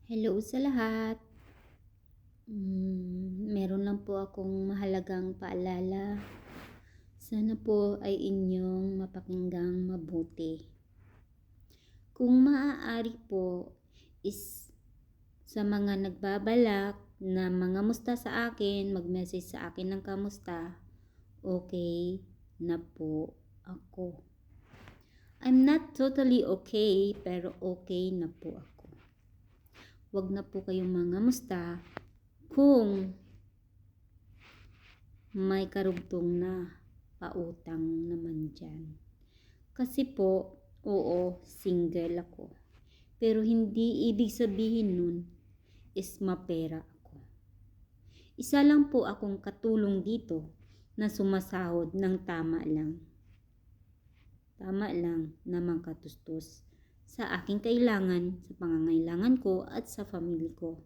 Hello sa lahat. Meron lang po akong mahalagang paalala. Sana po ay inyong mapakinggang mabuti. Kung maaari po is sa mga nagbabalak na mga musta sa akin, mag-message sa akin ng kamusta, okay na po ako. I'm not totally okay, pero okay na po ako. Wag na po kayong mga musta kung may karugtong na pautang naman dyan. Kasi po, oo, single ako. Pero hindi ibig sabihin nun is mapera ako. Isa lang po akong katulong dito na sumasahod ng tama lang. Tama lang na mangkatustos sa aking kailangan, sa pangangailangan ko at sa family ko.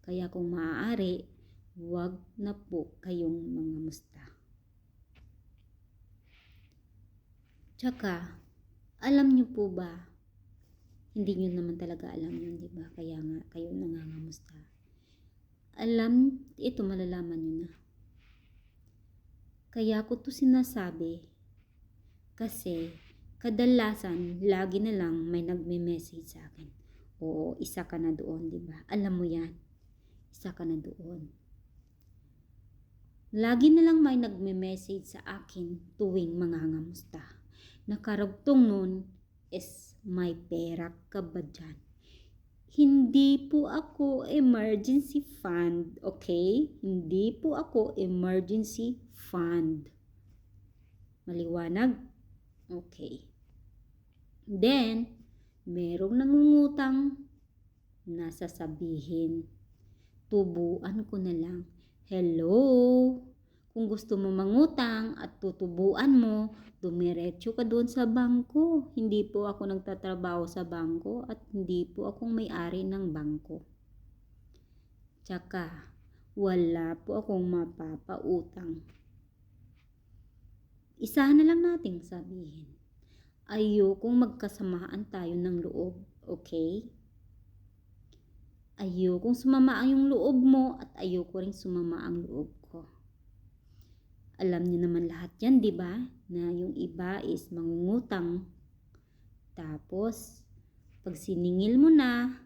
Kaya kung maaari, wag na po kayong mga musta. Tsaka, alam nyo po ba, hindi nyo naman talaga alam yun, di ba? Kaya nga kayo nangangamusta. Ito malalaman nyo na. Kaya ko to sinasabi, kasi kadalasan, lagi na lang may nagme-message sa akin. Oo, isa ka na doon, di ba? Alam mo yan, isa ka na doon. Lagi na lang may nagme-message sa akin tuwing mangangamusta. Nakarugtong nun is may pera ka ba dyan? Hindi po ako emergency fund, okay? Hindi po ako emergency fund. Maliwanag? Okay. Then, merong nangungutang na sasabihin, tubuan ko na lang. Hello? Kung gusto mo mangutang at tutubuan mo, dumiretso ka doon sa bangko. Hindi po ako nagtatrabaho sa bangko at hindi po akong may-ari ng bangko. Tsaka, wala po akong mapapautang. Isahan na lang nating sabihin, ayokong magkasamaan tayo ng loob, okay? Ayokong sumama yung loob mo at ayoko ring sumama ang loob ko. Alam niyo naman lahat yan, di ba? Na yung iba is mangungutang. Tapos, pag siningil mo na,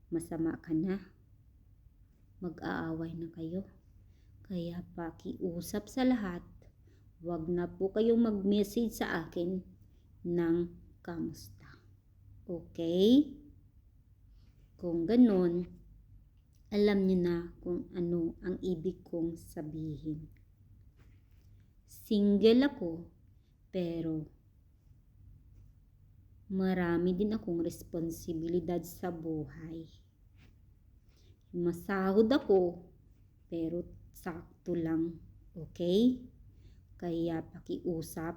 masama ka na. Mag-aaway na kayo. Kaya pakiusap sa lahat, wag na po kayong mag-message sa akin ng kamusta. Okay? Kung ganun, alam niyo na kung ano ang ibig kong sabihin. Single ako, pero marami din akong responsibilidad sa buhay. Masahod ako, pero sakto lang, okay? Kaya pakiusap.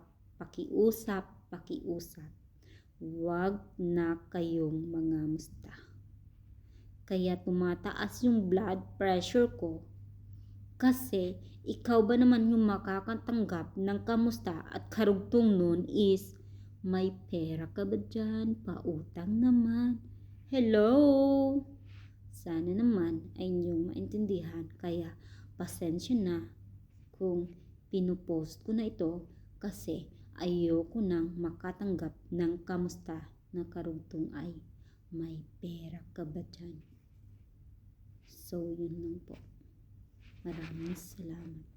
Huwag na kayong mga musta. Kaya tumataas yung blood pressure ko. Kasi ikaw ba naman yung makakatanggap ng kamusta at karugtong nun is may pera ka ba dyan? Pautang naman. Hello? Sana naman ay inyong maintindihan. Kaya pasensya na kung pinupost ko na ito kasi ayoko nang makatanggap ng kamusta na karugtong ay may pera ka ba dyan? So, yun lang po. Maraming salamat.